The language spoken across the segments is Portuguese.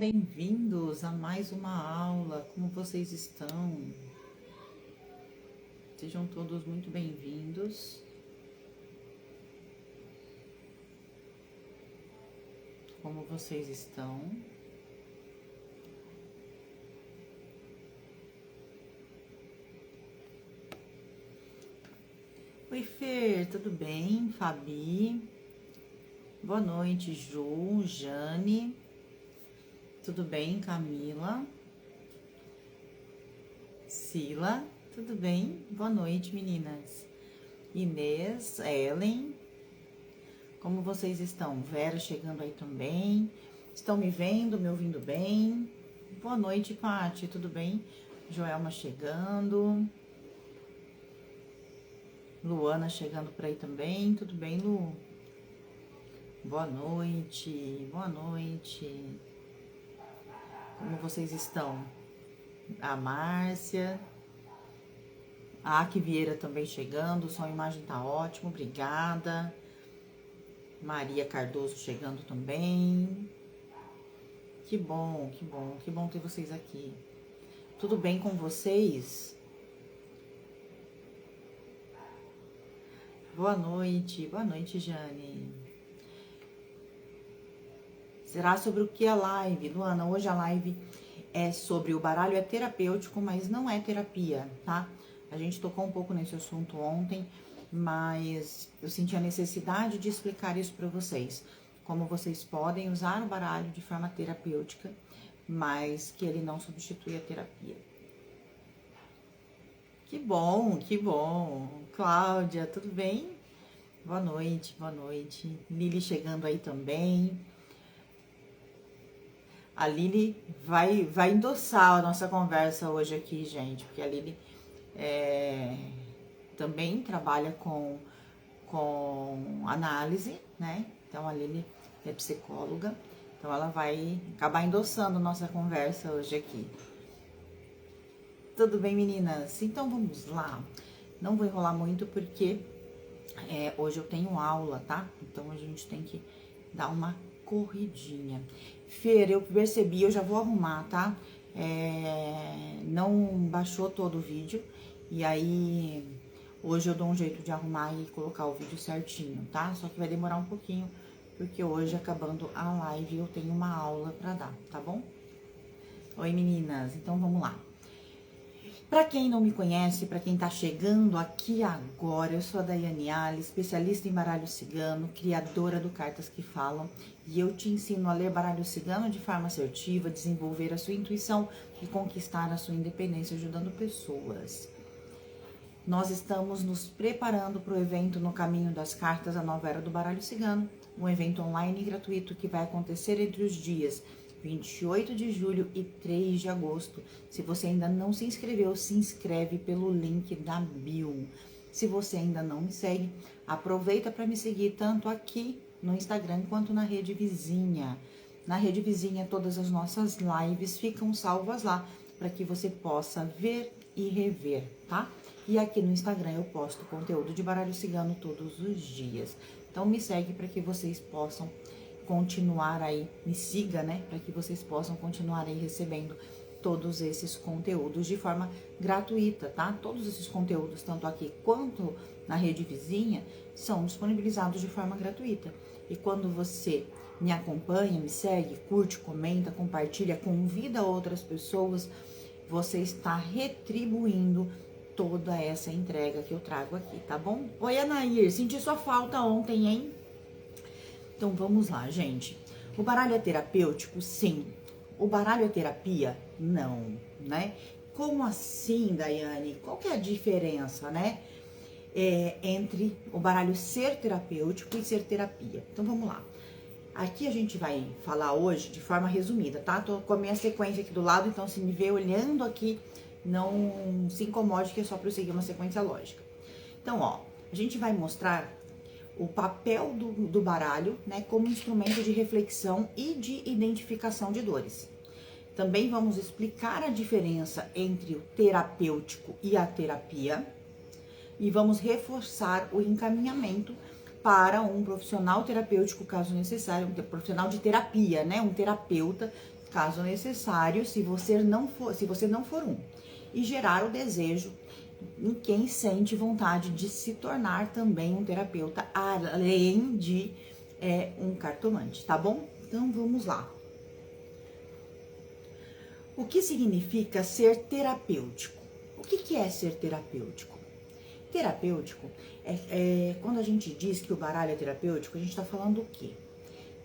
bem-vindos a mais uma aula. Como vocês estão? Sejam todos muito bem-vindos. Como vocês estão? Oi, Fer, tudo bem? Fabi. Boa noite, Ju, Jane. Tudo bem, Camila? Sila, tudo bem? Boa noite, meninas. Inês, Ellen, como vocês estão? Vera chegando aí também. Estão me vendo, me ouvindo bem? Boa noite, Paty, tudo bem? Joelma chegando. Luana chegando por aí também. Tudo bem, Lu? Boa noite, boa noite. Como vocês estão? A Márcia. A Aki Vieira também chegando. O som e imagem tá ótimo, obrigada. Maria Cardoso chegando também. Que bom, que bom, que bom ter vocês aqui. Tudo bem com vocês? Boa noite, Jane. Será sobre o que a live? Luana, hoje a live é sobre o baralho é terapêutico, mas não é terapia, tá? A gente tocou um pouco nesse assunto ontem, mas eu senti a necessidade de explicar isso para vocês. Como vocês podem usar o baralho de forma terapêutica, mas que ele não substitui a terapia. Que bom, que bom. Cláudia, tudo bem? Boa noite, boa noite. Lili chegando aí também. A Lili vai endossar a nossa conversa hoje aqui, gente, porque a Lili também trabalha com análise, né? Então a Lili é psicóloga, então ela vai acabar endossando a nossa conversa hoje aqui. Tudo bem, meninas? Então vamos lá. Não vou enrolar muito porque hoje eu tenho aula, tá? Então a gente tem que dar uma corridinha. Fer, eu percebi, eu já vou arrumar, tá? Não baixou todo o vídeo. E aí, hoje eu dou um jeito de arrumar e colocar o vídeo certinho, tá? Só que vai demorar um pouquinho, porque hoje, acabando a live, eu tenho uma aula pra dar, tá bom? Oi, meninas. Então, vamos lá. Para quem não me conhece, para quem tá chegando aqui agora, eu sou a Daiane Ali, especialista em baralho cigano, criadora do Cartas que Falam, e eu te ensino a ler baralho cigano de forma assertiva, desenvolver a sua intuição e conquistar a sua independência ajudando pessoas. Nós estamos nos preparando para o evento No Caminho das Cartas, a Nova Era do Baralho Cigano, um evento online e gratuito que vai acontecer entre os dias 28 de julho e 3 de agosto. Se você ainda não se inscreveu, se inscreve pelo link da bio. Se você ainda não me segue, aproveita para me seguir tanto aqui no Instagram quanto na rede vizinha. Na rede vizinha, todas as nossas lives ficam salvas lá para que você possa ver e rever, tá? E aqui no Instagram eu posto conteúdo de baralho cigano todos os dias. Então me segue para que vocês possam continuar aí, me siga, né, para que vocês possam continuar aí recebendo todos esses conteúdos de forma gratuita, tá? Todos esses conteúdos, tanto aqui quanto na rede vizinha, são disponibilizados de forma gratuita. E quando você me acompanha, me segue, curte, comenta, compartilha, convida outras pessoas, você está retribuindo toda essa entrega que eu trago aqui, tá bom? Oi, Anair, senti sua falta ontem, hein? Então, vamos lá, gente. O baralho é terapêutico? Sim. O baralho é terapia? Não, né? Como assim, Daiane? Qual que é a diferença, né? Entre o baralho ser terapêutico e ser terapia. Então, vamos lá. Aqui a gente vai falar hoje de forma resumida, tá? Tô com a minha sequência aqui do lado, então se me ver olhando aqui, não se incomode que é só para eu seguir uma sequência lógica. Então, ó, a gente vai mostrar o papel do baralho, né, como instrumento de reflexão e de identificação de dores. Também vamos explicar a diferença entre o terapêutico e a terapia e vamos reforçar o encaminhamento para um profissional terapêutico, caso necessário, um profissional de terapia, né, um terapeuta, caso necessário, se você não for um, e gerar o desejo em quem sente vontade de se tornar também um terapeuta, além de um cartomante, tá bom? Então vamos lá. O que significa ser terapêutico? O que é ser terapêutico? Terapêutico quando a gente diz que o baralho é terapêutico, a gente está falando o quê?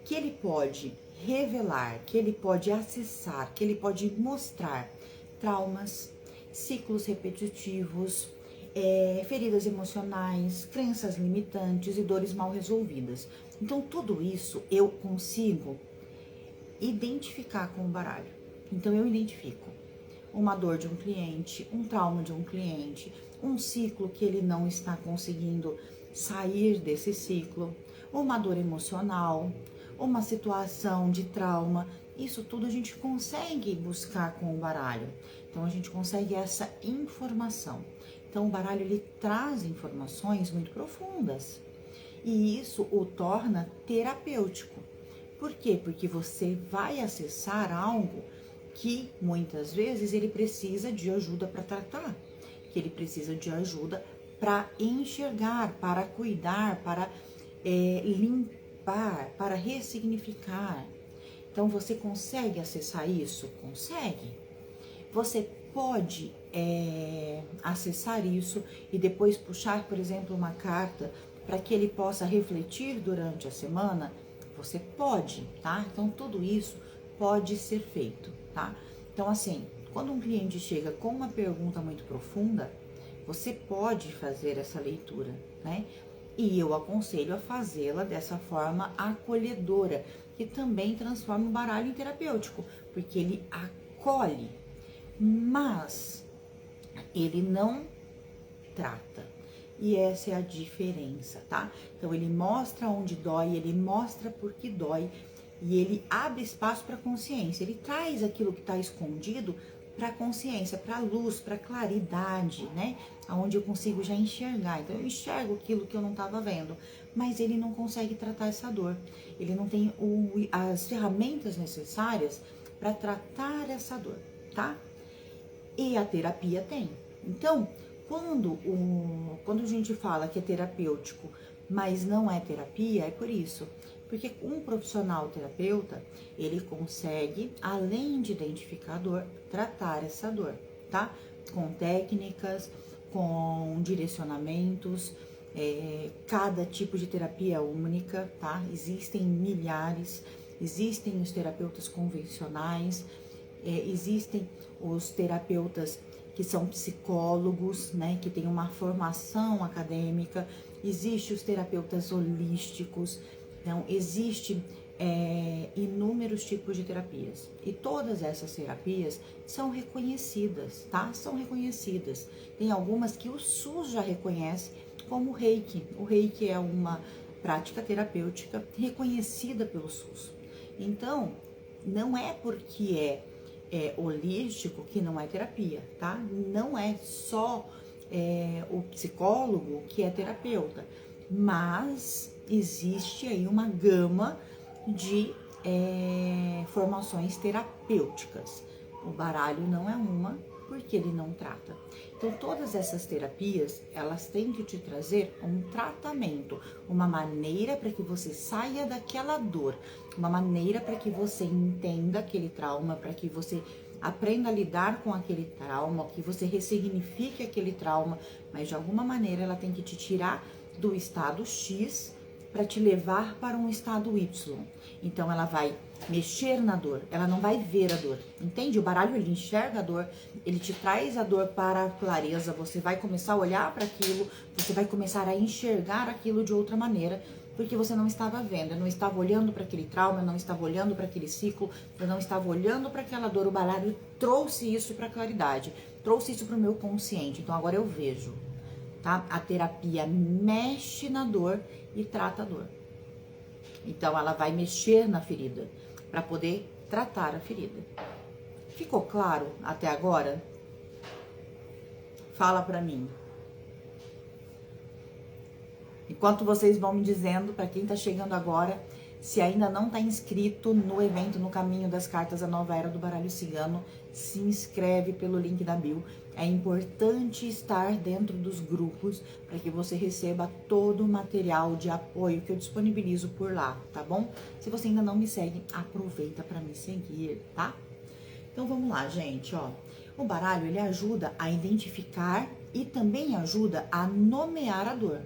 Que ele pode revelar, que ele pode acessar, que ele pode mostrar traumas, ciclos repetitivos, feridas emocionais, crenças limitantes e dores mal resolvidas. Então, tudo isso eu consigo identificar com o baralho. Então, eu identifico uma dor de um cliente, um trauma de um cliente, um ciclo que ele não está conseguindo sair desse ciclo, uma dor emocional, uma situação de trauma. Isso tudo a gente consegue buscar com o baralho. Então, a gente consegue essa informação. Então, o baralho, ele traz informações muito profundas. E isso o torna terapêutico. Por quê? Porque você vai acessar algo que, muitas vezes, ele precisa de ajuda para tratar. Que ele precisa de ajuda para enxergar, para cuidar, para limpar, para ressignificar. Então, você consegue acessar isso? Consegue. Você pode acessar isso e depois puxar, por exemplo, uma carta para que ele possa refletir durante a semana? Você pode, tá? Então, tudo isso pode ser feito, tá? Então, assim, quando um cliente chega com uma pergunta muito profunda, você pode fazer essa leitura, né? E eu aconselho a fazê-la dessa forma acolhedora, que também transforma o baralho em terapêutico, porque ele acolhe, mas ele não trata. E essa é a diferença, tá? Então, ele mostra onde dói, ele mostra por que dói, e ele abre espaço para a consciência. Ele traz aquilo que está escondido para a consciência, para a luz, para a claridade, né? Onde eu consigo já enxergar. Então, eu enxergo aquilo que eu não estava vendo, mas ele não consegue tratar essa dor. Ele não tem as ferramentas necessárias para tratar essa dor, tá? E a terapia tem. Então, quando a gente fala que é terapêutico, mas não é terapia, é por isso. Porque um profissional terapeuta, ele consegue, além de identificar a dor, tratar essa dor, tá? Com técnicas, com direcionamentos, cada tipo de terapia é única, tá? Existem milhares, existem os terapeutas convencionais, existem os terapeutas que são psicólogos, né, que têm uma formação acadêmica, existem os terapeutas holísticos. Então, existe inúmeros tipos de terapias. E todas essas terapias são reconhecidas, tá? São reconhecidas. Tem algumas que o SUS já reconhece, como o Reiki. O Reiki é uma prática terapêutica reconhecida pelo SUS. Então, não é porque é holístico que não é terapia, tá? Não é só o psicólogo que é terapeuta, mas existe aí uma gama de formações terapêuticas. O baralho não é uma, porque ele não trata. Então, todas essas terapias, elas têm que te trazer um tratamento, uma maneira para que você saia daquela dor, uma maneira para que você entenda aquele trauma, para que você aprenda a lidar com aquele trauma, que você ressignifique aquele trauma, mas de alguma maneira ela tem que te tirar do estado X para te levar para um estado Y. Então ela vai mexer na dor, ela não vai ver a dor, entende? O baralho, ele enxerga a dor, ele te traz a dor para a clareza, você vai começar a olhar para aquilo, você vai começar a enxergar aquilo de outra maneira, porque você não estava vendo, eu não estava olhando para aquele trauma, eu não estava olhando para aquele ciclo, eu não estava olhando para aquela dor. O baralho trouxe isso para a claridade, trouxe isso para o meu consciente, então agora eu vejo, tá? A terapia mexe na dor e trata a dor. Então ela vai mexer na ferida para poder tratar a ferida. Ficou claro até agora? Fala para mim. Enquanto vocês vão me dizendo, para quem tá chegando agora, Se ainda não está inscrito no evento No Caminho das Cartas, a Nova Era do Baralho Cigano, se inscreve pelo link da bio. É importante estar dentro dos grupos para que você receba todo o material de apoio que eu disponibilizo por lá, tá bom? Se você ainda não me segue, aproveita para me seguir, tá? Então vamos lá, gente, ó. O baralho, ele ajuda a identificar e também ajuda a nomear a dor.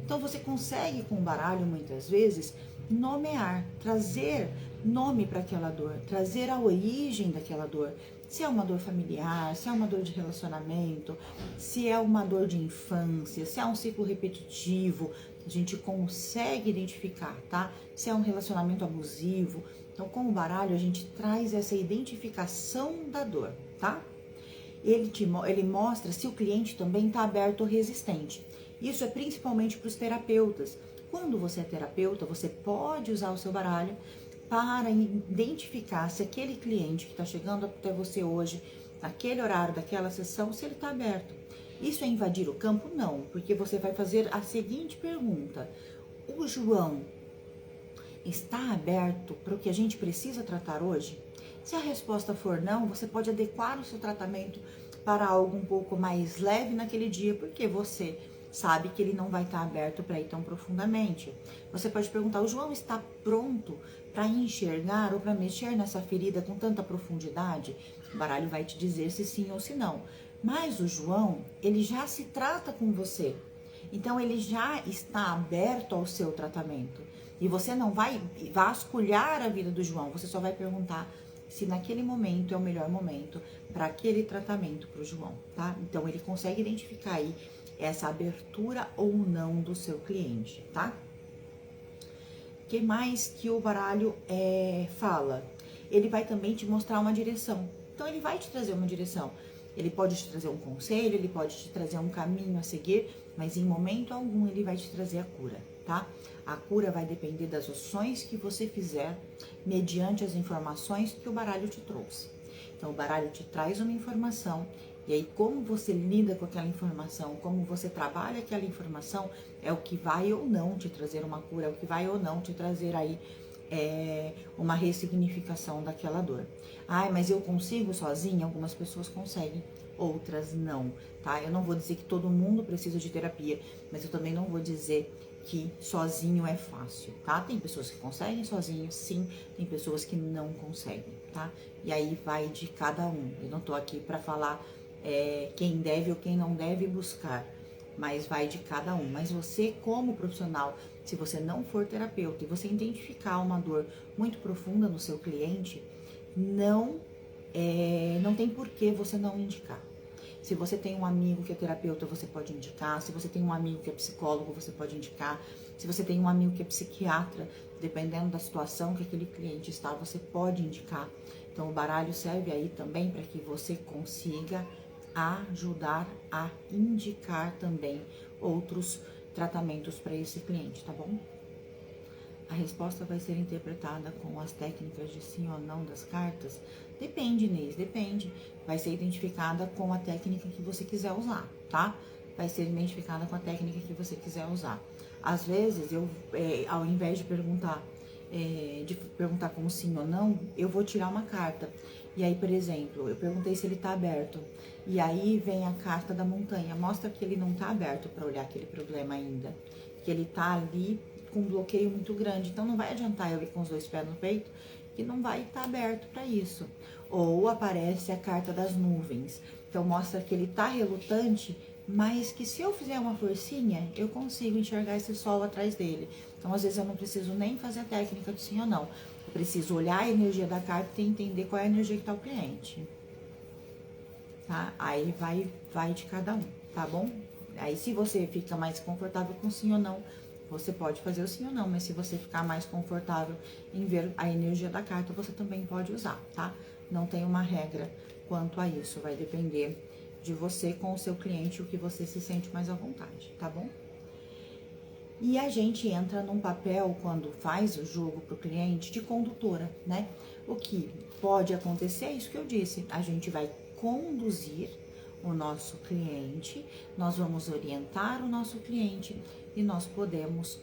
Então você consegue com o baralho, muitas vezes, nomear, trazer nome para aquela dor, trazer a origem daquela dor. Se é uma dor familiar, se é uma dor de relacionamento, se é uma dor de infância, se é um ciclo repetitivo, a gente consegue identificar, tá? Se é um relacionamento abusivo. Então, com o baralho, a gente traz essa identificação da dor, tá? Ele mostra se o cliente também está aberto ou resistente. Isso é principalmente para os terapeutas. Quando você é terapeuta, você pode usar o seu baralho para identificar se aquele cliente que está chegando até você hoje, naquele horário daquela sessão, se ele está aberto. Isso é invadir o campo? Não, porque você vai fazer a seguinte pergunta: o João está aberto para o que a gente precisa tratar hoje? Se a resposta for não, você pode adequar o seu tratamento para algo um pouco mais leve naquele dia, porque você sabe que ele não vai estar aberto para ir tão profundamente. Você pode perguntar: o João está pronto para enxergar ou para mexer nessa ferida com tanta profundidade? O baralho vai te dizer se sim ou se não. Mas o João, ele já se trata com você. Então ele já está aberto ao seu tratamento. E você não vai vasculhar a vida do João, você só vai perguntar se naquele momento é o melhor momento para aquele tratamento para o João, tá? Então ele consegue identificar aí essa abertura ou não do seu cliente, tá? O que mais que o baralho fala? Ele vai também te mostrar uma direção. Então ele vai te trazer uma direção. Ele pode te trazer um conselho, ele pode te trazer um caminho a seguir, mas em momento algum ele vai te trazer a cura, tá? A cura vai depender das ações que você fizer mediante as informações que o baralho te trouxe. Então o baralho te traz uma informação e aí como você lida com aquela informação, como você trabalha aquela informação, é o que vai ou não te trazer uma cura, é o que vai ou não te trazer aí uma ressignificação daquela dor. Ai, mas eu consigo sozinha? Algumas pessoas conseguem, outras não, tá? Eu não vou dizer que todo mundo precisa de terapia, mas eu também não vou dizer que sozinho é fácil, tá? Tem pessoas que conseguem sozinho, sim, tem pessoas que não conseguem, tá? E aí vai de cada um. Eu não tô aqui para falar quem deve ou quem não deve buscar, mas vai de cada um. Mas você, como profissional, se você não for terapeuta e você identificar uma dor muito profunda no seu cliente, não tem por que você não indicar. Se você tem um amigo que é terapeuta, você pode indicar. Se você tem um amigo que é psicólogo, você pode indicar. Se você tem um amigo que é psiquiatra, dependendo da situação que aquele cliente está, você pode indicar. Então, o baralho serve aí também para que você consiga ajudar a indicar também outros tratamentos para esse cliente, tá bom? A resposta vai ser interpretada com as técnicas de sim ou não das cartas? Depende, Inês, depende. Vai ser identificada com a técnica que você quiser usar, tá? Vai ser identificada com a técnica que você quiser usar. Às vezes, ao invés de perguntar como sim ou não, eu vou tirar uma carta. E aí, por exemplo, eu perguntei se ele tá aberto. E aí vem a carta da montanha. Mostra que ele não tá aberto para olhar aquele problema ainda. Que ele tá ali com um bloqueio muito grande. Então, não vai adiantar eu ir com os dois pés no peito, que não vai estar aberto para isso. Ou aparece a carta das nuvens. Então, mostra que ele tá relutante, mas que se eu fizer uma forcinha, eu consigo enxergar esse sol atrás dele. Então, às vezes, eu não preciso nem fazer a técnica do sim ou não. Eu preciso olhar a energia da carta e entender qual é a energia que tá o cliente. Tá? Aí vai de cada um, tá bom? Aí, se você fica mais confortável com sim ou não, você pode fazer o sim ou não, mas se você ficar mais confortável em ver a energia da carta, você também pode usar, tá? Não tem uma regra quanto a isso, vai depender de você com o seu cliente, o que você se sente mais à vontade, tá bom? E a gente entra num papel, quando faz o jogo pro cliente, de condutora, né? O que pode acontecer é isso que eu disse, a gente vai conduzir o nosso cliente, nós vamos orientar o nosso cliente e nós podemos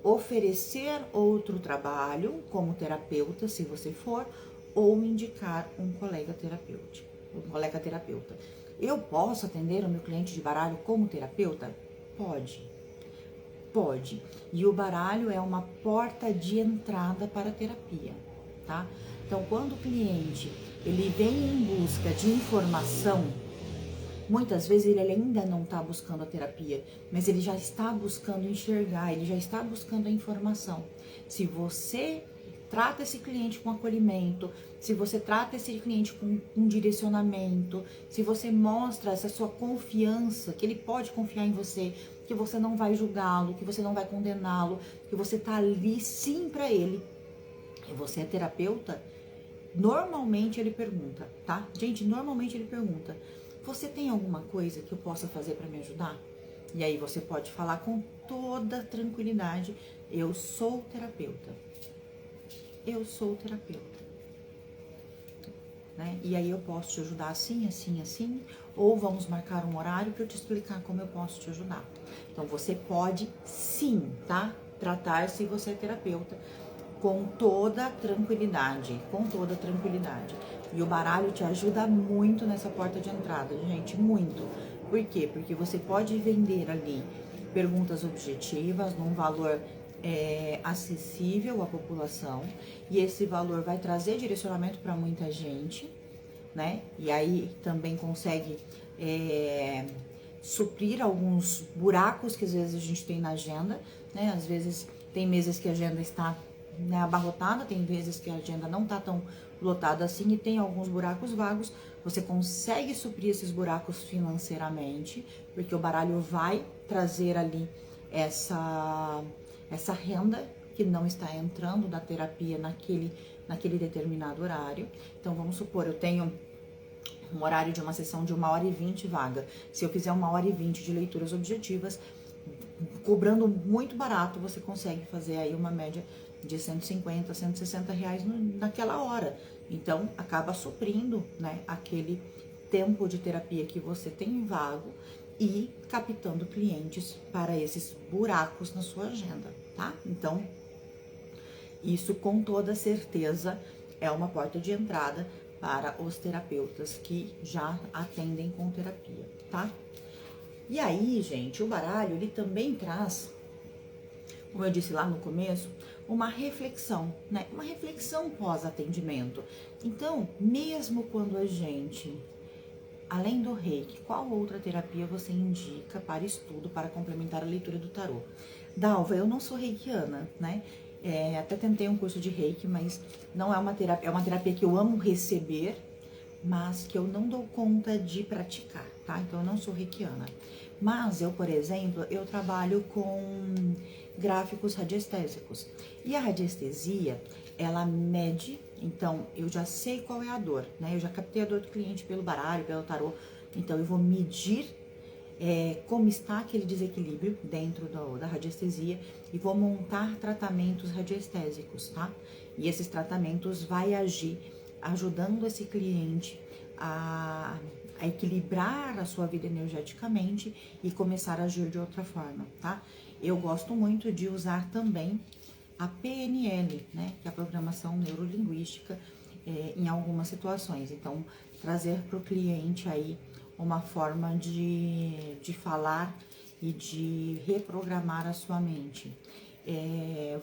oferecer outro trabalho como terapeuta, se você for, ou indicar um colega terapêutico, um colega terapeuta. Eu posso atender o meu cliente de baralho como terapeuta? Pode. Pode. E o baralho é uma porta de entrada para a terapia, tá? Então, quando o cliente ele vem em busca de informação, muitas vezes ele ainda não está buscando a terapia, mas ele já está buscando enxergar, ele já está buscando a informação. Se você trata esse cliente com acolhimento, se você trata esse cliente com um direcionamento, se você mostra essa sua confiança, que ele pode confiar em você, que você não vai julgá-lo, que você não vai condená-lo, que você tá ali sim para ele, e você é terapeuta, normalmente ele pergunta, tá? Gente, normalmente ele pergunta: você tem alguma coisa que eu possa fazer para me ajudar? E aí você pode falar com toda tranquilidade: eu sou terapeuta. Eu sou terapeuta. Né? E aí eu posso te ajudar assim, assim, assim, ou vamos marcar um horário para eu te explicar como eu posso te ajudar. Então você pode sim, tá? Tratar, se você é terapeuta, com toda tranquilidade, com toda tranquilidade. E o baralho te ajuda muito nessa porta de entrada, gente, muito. Por quê? Porque você pode vender ali perguntas objetivas num valor acessível à população, e esse valor vai trazer direcionamento para muita gente, né? E aí também consegue suprir alguns buracos que às vezes a gente tem na agenda, né? Às vezes tem meses que a agenda está, né, abarrotada, tem vezes que a agenda não está tão lotada assim e tem alguns buracos vagos. Você consegue suprir esses buracos financeiramente, porque o baralho vai trazer ali essa renda que não está entrando da terapia naquele determinado horário. Então, vamos supor, eu tenho um horário de uma sessão de 1h20 vaga. Se eu fizer 1h20 de leituras objetivas, cobrando muito barato, você consegue fazer aí uma média de 150, 160 reais naquela hora. Então, acaba suprindo, né, aquele tempo de terapia que você tem vago e captando clientes para esses buracos na sua agenda, tá? Então, isso com toda certeza é uma porta de entrada para os terapeutas que já atendem com terapia, tá? E aí, gente, o baralho, ele também traz, como eu disse lá no começo, uma reflexão, né? Uma reflexão pós-atendimento. Então, mesmo quando a gente, além do reiki, qual outra terapia você indica para estudo, para complementar a leitura do tarô? Dalva, eu não sou reikiana, né? Até tentei um curso de reiki, mas não é uma terapia, é uma terapia que eu amo receber, mas que eu não dou conta de praticar, tá? Então eu não sou reikiana. Mas eu, por exemplo, eu trabalho com gráficos radiestésicos. E a radiestesia, ela mede, então eu já sei qual é a dor, né? Eu já captei a dor do cliente pelo baralho, pelo tarô. Então eu vou medir como está aquele desequilíbrio dentro da radiestesia e vou montar tratamentos radiestésicos, tá? E esses tratamentos vai agir ajudando esse cliente a equilibrar a sua vida energeticamente e começar a agir de outra forma, tá? Eu gosto muito de usar também a PNL, né? Que é a Programação Neurolinguística, em algumas situações. Então, trazer para o cliente aí uma forma de falar e de reprogramar a sua mente.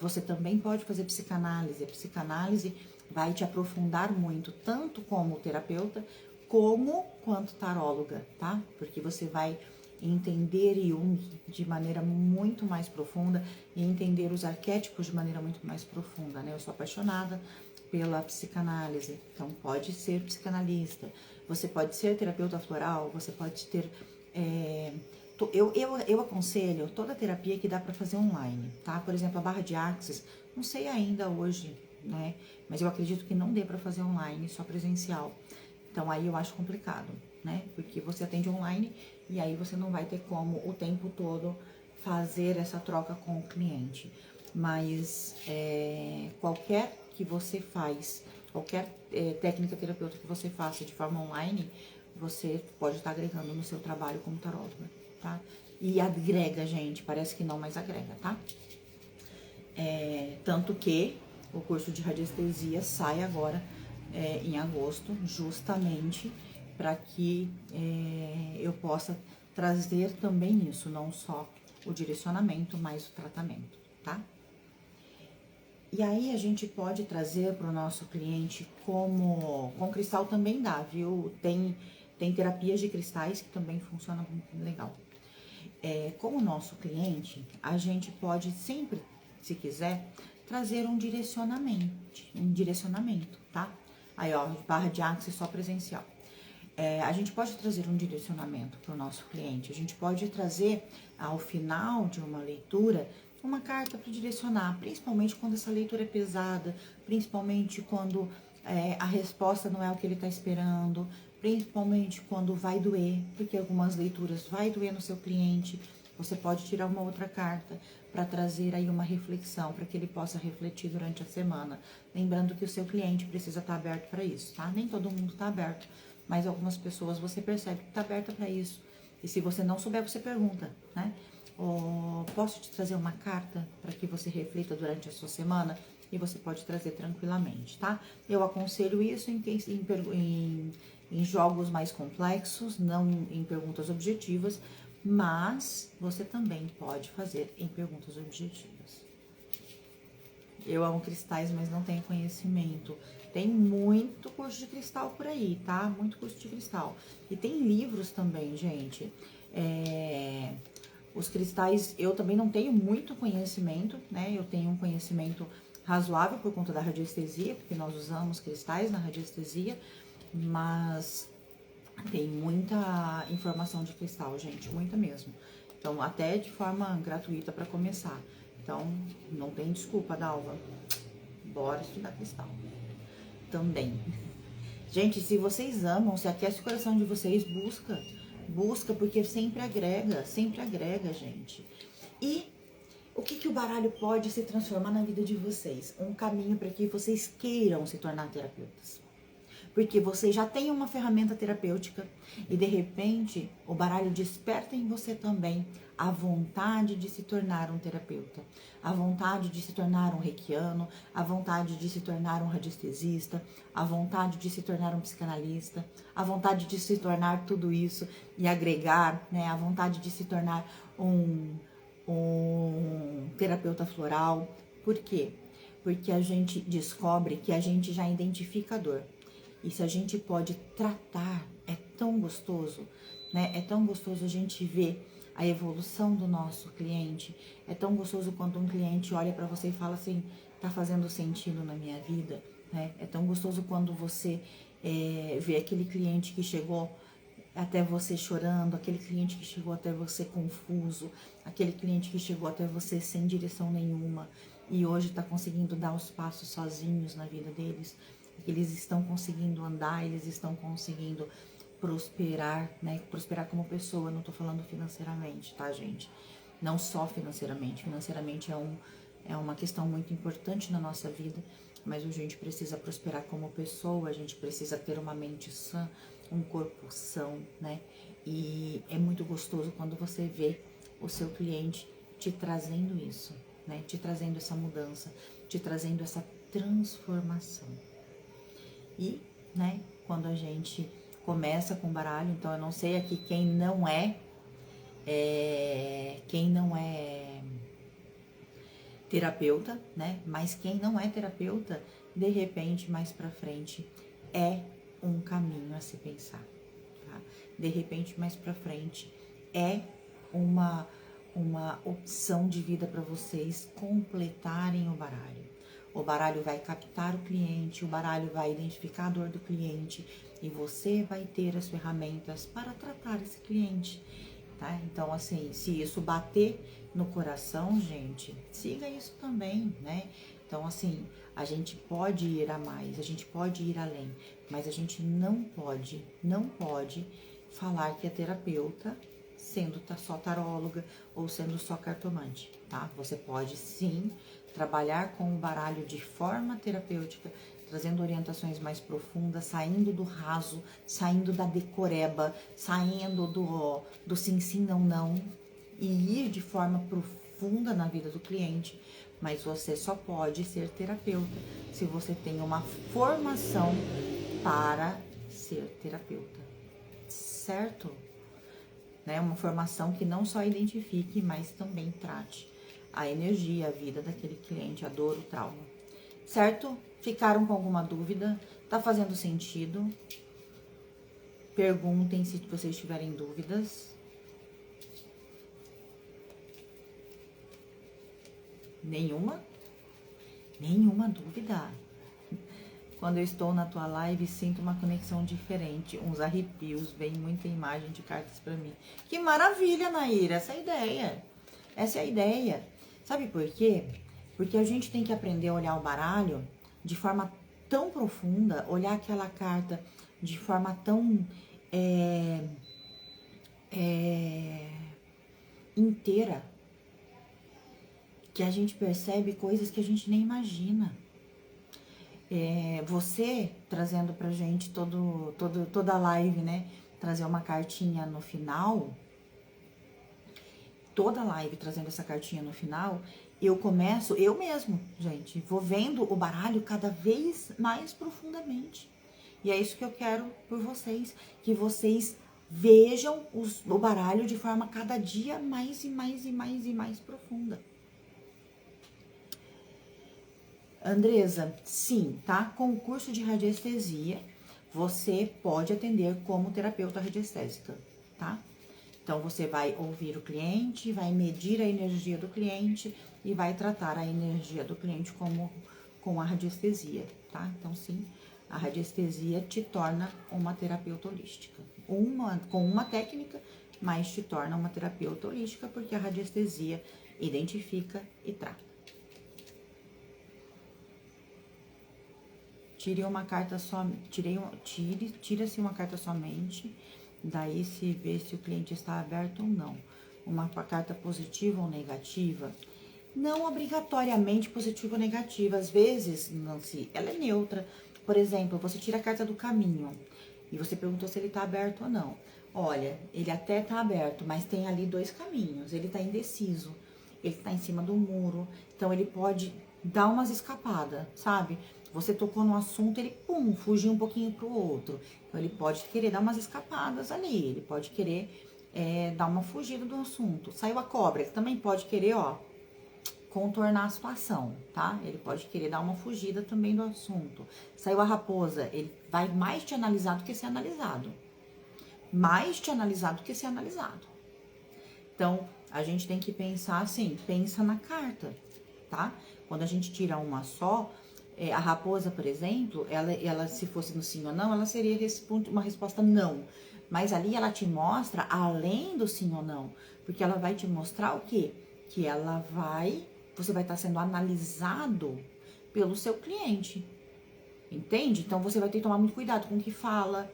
Você também pode fazer psicanálise. A psicanálise vai te aprofundar muito, tanto como terapeuta, como quanto taróloga, tá? Porque você vai entender Jung de maneira muito mais profunda e entender os arquétipos de maneira muito mais profunda, né? Eu sou apaixonada pela psicanálise, então pode ser psicanalista, você pode ser terapeuta floral, você pode ter... Eu aconselho toda terapia que dá para fazer online, tá? Por exemplo, a barra de Axis, não sei ainda hoje, né? Mas eu acredito que não dê para fazer online, só presencial. Então aí eu acho complicado, né? Porque você atende online e aí você não vai ter como o tempo todo fazer essa troca com o cliente. Mas qualquer que você faz, qualquer técnica terapêutica que você faça de forma online, você pode estar agregando no seu trabalho como taróloga, tá? E agrega, gente, parece que não, mas agrega, tá? Tanto que o curso de radiestesia sai agora em agosto, justamente para que eu possa trazer também isso, não só o direcionamento, mas o tratamento, tá? E aí a gente pode trazer para o nosso cliente com cristal também dá, viu? Tem terapias de cristais que também funcionam muito legal. Com o nosso cliente, a gente pode sempre, se quiser, trazer um direcionamento, tá? Aí, ó, barra de Axis só presencial. A gente pode trazer um direcionamento para o nosso cliente, a gente pode trazer, ao final de uma leitura, uma carta para direcionar, principalmente quando essa leitura é pesada, principalmente quando a resposta não é o que ele está esperando, principalmente quando vai doer, porque algumas leituras vai doer no seu cliente. Você pode tirar uma outra carta para trazer aí uma reflexão, para que ele possa refletir durante a semana. Lembrando que o seu cliente precisa estar aberto para isso, tá? Nem todo mundo está aberto, mas algumas pessoas você percebe que está aberta para isso. E se você não souber, você pergunta, né? Posso te trazer uma carta para que você reflita durante a sua semana? E você pode trazer tranquilamente, tá? Eu aconselho isso em jogos mais complexos, não em perguntas objetivas, mas você também pode fazer em perguntas objetivas. Eu amo cristais, mas não tenho conhecimento. Tem muito curso de cristal por aí, tá? Muito curso de cristal. E tem livros também, gente. Os cristais, eu também não tenho muito conhecimento, né? Eu tenho um conhecimento razoável por conta da radiestesia, porque nós usamos cristais na radiestesia, mas tem muita informação de cristal, gente, muita mesmo. Então, até de forma gratuita para começar. Então, não tem desculpa, Dalva. Bora estudar cristal. Também. Gente, se vocês amam, se aquece o coração de vocês, busca, porque sempre agrega, gente. E o que o baralho pode se transformar na vida de vocês? Um caminho para que vocês queiram se tornar terapeutas. Porque você já tem uma ferramenta terapêutica e, de repente, o baralho desperta em você também a vontade de se tornar um terapeuta, a vontade de se tornar um reikiano, a vontade de se tornar um radiestesista, a vontade de se tornar um psicanalista, a vontade de se tornar tudo isso e agregar, né, a vontade de se tornar um terapeuta floral. Por quê? Porque a gente descobre que a gente já identifica a dor. E se a gente pode tratar, é tão gostoso, né? É tão gostoso a gente ver a evolução do nosso cliente. É tão gostoso quando um cliente olha para você e fala assim, tá fazendo sentido na minha vida, né? É tão gostoso quando você vê aquele cliente que chegou até você chorando, aquele cliente que chegou até você confuso, aquele cliente que chegou até você sem direção nenhuma e hoje está conseguindo dar os passos sozinhos na vida deles. Eles estão conseguindo andar, eles estão conseguindo prosperar, né? Prosperar como pessoa, não tô falando financeiramente, tá, gente? Não só financeiramente. Financeiramente é uma questão muito importante na nossa vida, mas a gente precisa prosperar como pessoa, a gente precisa ter uma mente sã, um corpo são, né? E é muito gostoso quando você vê o seu cliente te trazendo isso, né? Te trazendo essa mudança, te trazendo essa transformação. E, né, quando a gente começa com baralho, então eu não sei aqui quem não é terapeuta, né? Mas quem não é terapeuta, de repente, mais pra frente, é um caminho a se pensar, tá? De repente, mais pra frente, é uma opção de vida para vocês completarem o baralho. O baralho vai captar o cliente, o baralho vai identificar a dor do cliente e você vai ter as ferramentas para tratar esse cliente, tá? Então, assim, se isso bater no coração, gente, siga isso também, né? Então, assim, a gente pode ir a mais, a gente pode ir além, mas a gente não pode falar que é terapeuta sendo só taróloga ou sendo só cartomante, tá? Você pode sim trabalhar com o baralho de forma terapêutica, trazendo orientações mais profundas, saindo do raso, saindo da decoreba, saindo do sim, sim, não, não, e ir de forma profunda na vida do cliente, mas você só pode ser terapeuta se você tem uma formação para ser terapeuta, certo? Né? Uma formação que não só identifique, mas também trate a energia, a vida daquele cliente, a dor, o trauma, certo? Ficaram com alguma dúvida? Tá fazendo sentido? Perguntem se vocês tiverem dúvidas. Nenhuma? Nenhuma dúvida? Quando eu estou na tua live, sinto uma conexão diferente, uns arrepios, vem muita imagem de cartas para mim. Que maravilha, Naira, essa é a ideia. Essa é a ideia. Sabe por quê? Porque a gente tem que aprender a olhar o baralho de forma tão profunda, olhar aquela carta de forma tão inteira, que a gente percebe coisas que a gente nem imagina. Você trazendo pra gente toda a live, né? Trazer uma cartinha no final. Toda a live trazendo essa cartinha no final. Eu começo, eu mesmo, gente, vou vendo o baralho cada vez mais profundamente. E é isso que eu quero por vocês. Que vocês vejam o baralho de forma cada dia mais e mais e mais e mais profunda. Andresa, sim, tá? Com o curso de radiestesia, você pode atender como terapeuta radiestésica, tá? Então, você vai ouvir o cliente, vai medir a energia do cliente e vai tratar a energia do cliente com a radiestesia, tá? Então, sim, a radiestesia te torna uma terapeuta holística. Com uma técnica, mas te torna uma terapeuta holística porque a radiestesia identifica e trata. Tire uma carta só, tira-se uma carta somente, daí se vê se o cliente está aberto ou não. Uma carta positiva ou negativa, não obrigatoriamente positiva ou negativa, às vezes, Nancy, ela é neutra. Por exemplo, você tira a carta do caminho e você perguntou se ele está aberto ou não. Olha, ele até está aberto, mas tem ali 2 caminhos, ele está indeciso, ele está em cima do muro, então ele pode dar umas escapadas, sabe? Você tocou no assunto, ele, fugiu um pouquinho pro outro. Então, ele pode querer dar umas escapadas ali, ele pode querer dar uma fugida do assunto. Saiu a cobra, ele também pode querer, contornar a situação, tá? Ele pode querer dar uma fugida também do assunto. Saiu a raposa, ele vai mais te analisar do que ser analisado. Mais te analisar do que ser analisado. Então, a gente tem que pensar assim, pensa na carta, tá? Quando a gente tira uma só... a raposa, por exemplo, ela se fosse no sim ou não, ela seria uma resposta não. Mas ali ela te mostra além do sim ou não. Porque ela vai te mostrar o quê? Que você vai estar sendo analisado pelo seu cliente. Entende? Então você vai ter que tomar muito cuidado com o que fala.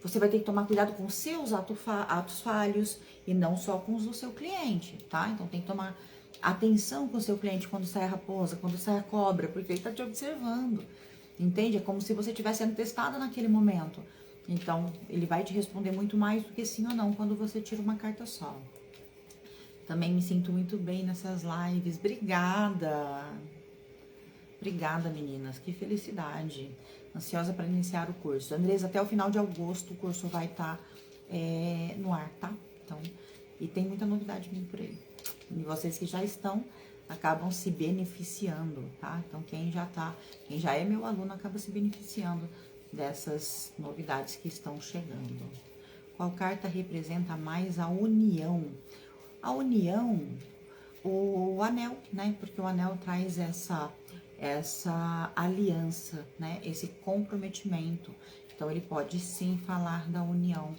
Você vai ter que tomar cuidado com os seus atos falhos e não só com os do seu cliente, tá? Então tem que tomar atenção com o seu cliente quando sai a raposa, quando sai a cobra, porque ele tá te observando, entende? É como se você estivesse sendo testada naquele momento. Então, ele vai te responder muito mais do que sim ou não quando você tira uma carta só. Também me sinto muito bem nessas lives. Obrigada! Obrigada, meninas. Que felicidade. Ansiosa para iniciar o curso. Andresa, até o final de agosto o curso vai estar no ar, tá? Então, e tem muita novidade vindo por aí. E vocês que já estão, acabam se beneficiando, tá? Então, quem já é meu aluno, acaba se beneficiando dessas novidades que estão chegando. Qual carta representa mais a união? A união, o anel, né? Porque o anel traz essa aliança, né? Esse comprometimento. Então, ele pode sim falar da união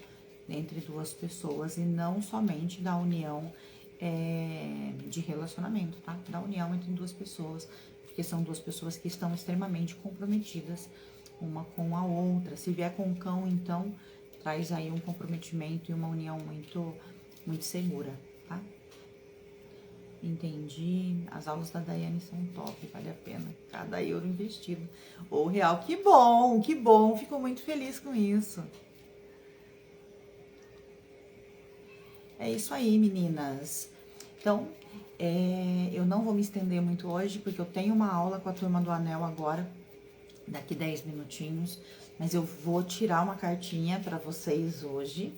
entre 2 pessoas e não somente da união de relacionamento, tá? Da união entre 2 pessoas, porque são 2 pessoas que estão extremamente comprometidas uma com a outra. Se vier com o cão, então, traz aí um comprometimento e uma união muito, muito segura, tá? Entendi. As aulas da Daiane são top, vale a pena. Cada euro investido. Ou real. Que bom, que bom. Fico muito feliz com isso. É isso aí, meninas. Então, Eu não vou me estender muito hoje, porque eu tenho uma aula com a turma do Anel agora, daqui 10 minutinhos, mas eu vou tirar uma cartinha para vocês hoje,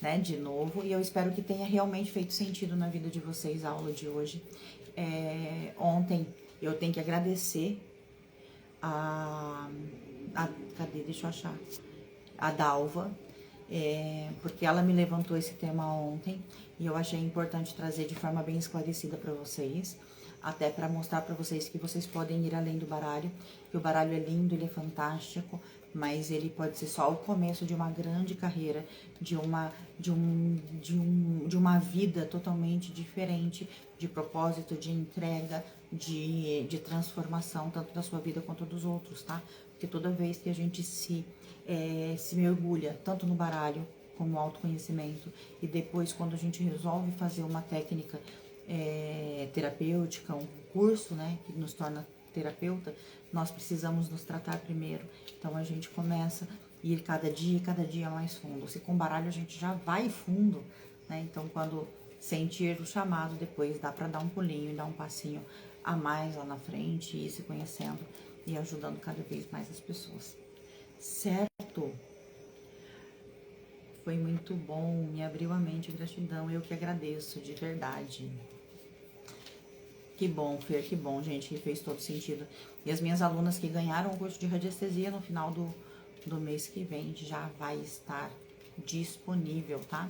né, de novo, e eu espero que tenha realmente feito sentido na vida de vocês a aula de hoje. Ontem eu tenho que agradecer cadê? Deixa eu achar. A Dalva, porque ela me levantou esse tema ontem e eu achei importante trazer de forma bem esclarecida para vocês, até para mostrar para vocês que vocês podem ir além do baralho, que o baralho é lindo, ele é fantástico, mas ele pode ser só o começo de uma grande carreira, de uma vida totalmente diferente, de propósito, de entrega, de transformação, tanto da sua vida quanto dos outros, tá? Porque toda vez que a gente se mergulha, tanto no baralho como no autoconhecimento, e depois quando a gente resolve fazer uma técnica terapêutica, um curso, né, que nos torna terapeuta, nós precisamos nos tratar primeiro. Então a gente começa a ir cada dia mais fundo. Se com baralho a gente já vai fundo, né? Então quando sentir o chamado, depois dá para dar um pulinho e dar um passinho a mais lá na frente, e ir se conhecendo e ajudando cada vez mais as pessoas. Certo? Foi muito bom, me abriu a mente, gratidão, eu que agradeço, de verdade. Que bom, Fer, que bom, gente, que fez todo sentido. E as minhas alunas que ganharam o curso de radiestesia no final do mês que vem já vai estar disponível, tá?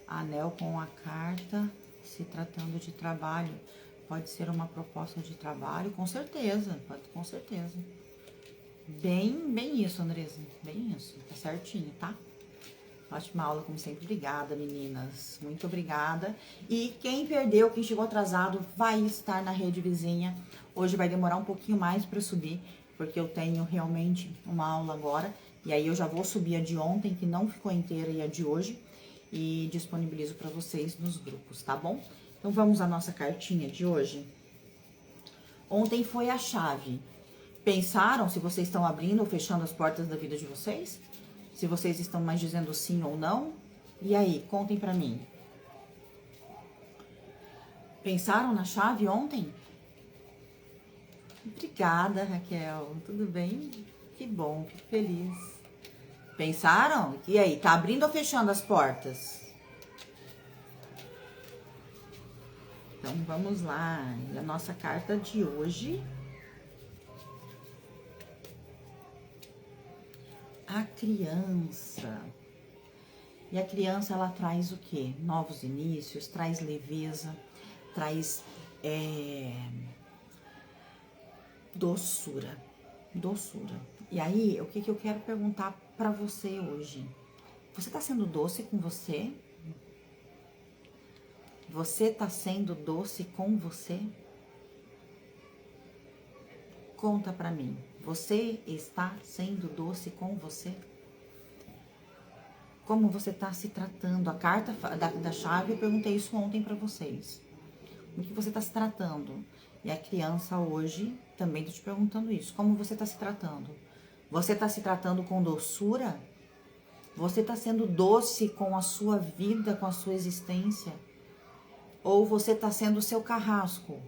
Anel com a carta, se tratando de trabalho. Pode ser uma proposta de trabalho, com certeza, com certeza. Bem isso, Andresa, bem isso, tá certinho, tá? Ótima aula, como sempre. Obrigada, meninas. Muito obrigada. E quem perdeu, quem chegou atrasado, vai estar na rede vizinha. Hoje vai demorar um pouquinho mais para subir, porque eu tenho realmente uma aula agora. E aí eu já vou subir a de ontem, que não ficou inteira, e a de hoje. E disponibilizo para vocês nos grupos, tá bom? Então vamos à nossa cartinha de hoje. Ontem foi a chave. Pensaram se vocês estão abrindo ou fechando as portas da vida de vocês? Se vocês estão mais dizendo sim ou não? E aí, contem pra mim. Pensaram na chave ontem? Obrigada, Raquel. Tudo bem? Que bom, fico feliz. Pensaram? E aí, tá abrindo ou fechando as portas? Então, vamos lá. E a nossa carta de hoje... A criança. E a criança, ela traz o quê? Novos inícios, traz leveza, traz doçura. Doçura. E aí, o que eu quero perguntar pra você hoje? Você tá sendo doce com você? Você tá sendo doce com você? Conta pra mim. Você está sendo doce com você? Como você tá se tratando? A carta da chave, eu perguntei isso ontem pra vocês. O que você tá se tratando? E a criança hoje também tô te perguntando isso. Como você tá se tratando? Você tá se tratando com doçura? Você tá sendo doce com a sua vida, com a sua existência? Ou você tá sendo o seu carrasco?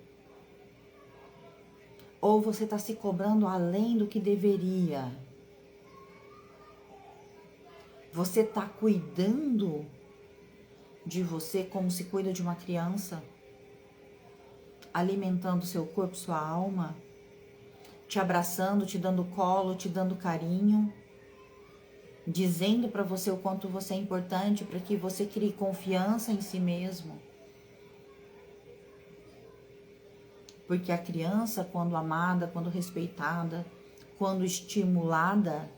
Ou você tá se cobrando além do que deveria? Você tá cuidando de você como se cuida de uma criança? Alimentando seu corpo, sua alma? Te abraçando, te dando colo, te dando carinho? Dizendo para você o quanto você é importante, para que você crie confiança em si mesmo? Porque a criança, quando amada, quando respeitada, quando estimulada,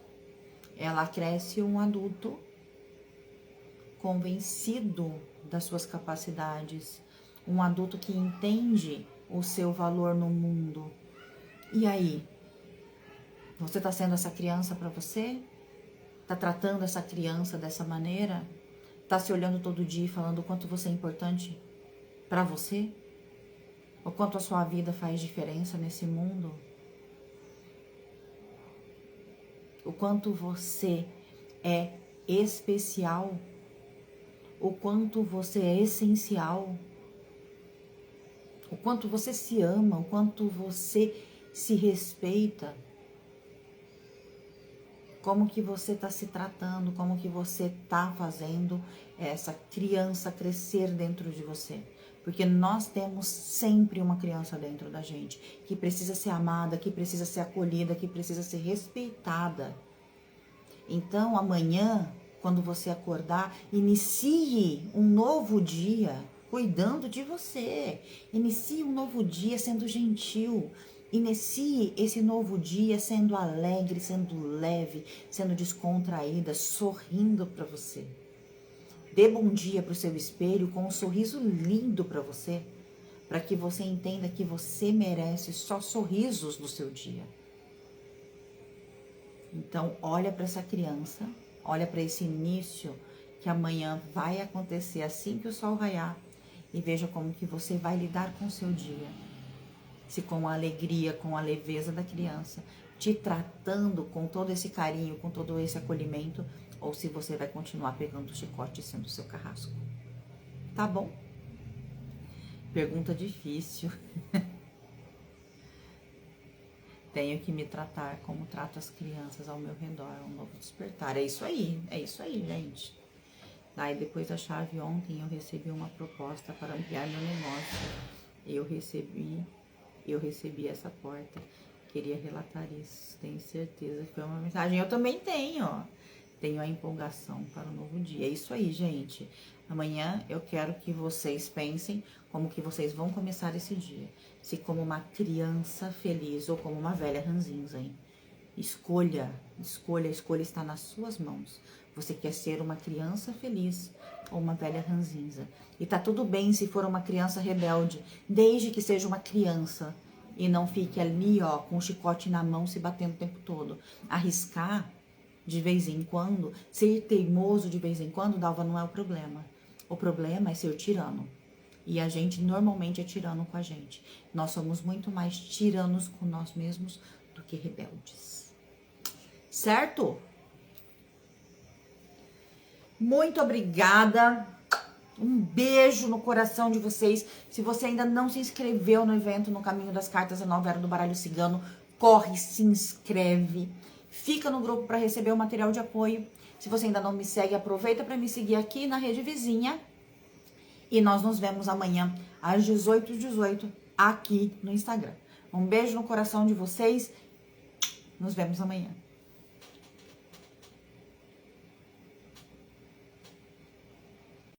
ela cresce um adulto convencido das suas capacidades, um adulto que entende o seu valor no mundo. E aí? Você está sendo essa criança para você? Está tratando essa criança dessa maneira? Está se olhando todo dia e falando o quanto você é importante para você? O quanto a sua vida faz diferença nesse mundo? O quanto você é especial? O quanto você é essencial? o quanto você se ama, o quanto você se respeita, como que você está se tratando, como que você está fazendo essa criança crescer dentro de você. Porque nós temos sempre uma criança dentro da gente, que precisa ser amada, que precisa ser acolhida, que precisa ser respeitada. Então, amanhã, quando você acordar, inicie um novo dia cuidando de você. Inicie um novo dia sendo gentil. Inicie esse novo dia sendo alegre, sendo leve, sendo descontraída, sorrindo para você. Dê bom dia para o seu espelho com um sorriso lindo para você, para que você entenda que você merece só sorrisos no seu dia. Então, olha para essa criança, olha para esse início que amanhã vai acontecer assim que o sol raiar e veja como que você vai lidar com o seu dia. Se com a alegria, com a leveza da criança, te tratando com todo esse carinho, com todo esse acolhimento, ou se você vai continuar pegando o chicote sendo seu carrasco. Tá bom? Pergunta difícil. Tenho que me tratar como trato as crianças ao meu redor, um novo despertar. É isso aí, gente. Aí depois da chave ontem eu recebi uma proposta para ampliar meu negócio. Eu recebi essa porta. Queria relatar isso. Tenho certeza que foi uma mensagem. Eu também tenho, ó. Tenho a empolgação para o novo dia. É isso aí, gente. Amanhã eu quero que vocês pensem como que vocês vão começar esse dia. Se como uma criança feliz ou como uma velha ranzinza, hein? Escolha, a escolha está nas suas mãos. Você quer ser uma criança feliz ou uma velha ranzinza? E tá tudo bem se for uma criança rebelde, desde que seja uma criança e não fique ali, ó, com o chicote na mão se batendo o tempo todo. Arriscar de vez em quando, ser teimoso de vez em quando, Dalva, não é o problema. O problema é ser tirano. E a gente normalmente é tirano com a gente. Nós somos muito mais tiranos com nós mesmos do que rebeldes. Certo? Muito obrigada. Um beijo no coração de vocês. Se você ainda não se inscreveu no evento No Caminho das Cartas, a Nova Era do Baralho Cigano, corre, se inscreve. Fica no grupo para receber o material de apoio. Se você ainda não me segue, aproveita para me seguir aqui na rede vizinha. E nós nos vemos amanhã às 18h18 aqui no Instagram. Um beijo no coração de vocês. Nos vemos amanhã.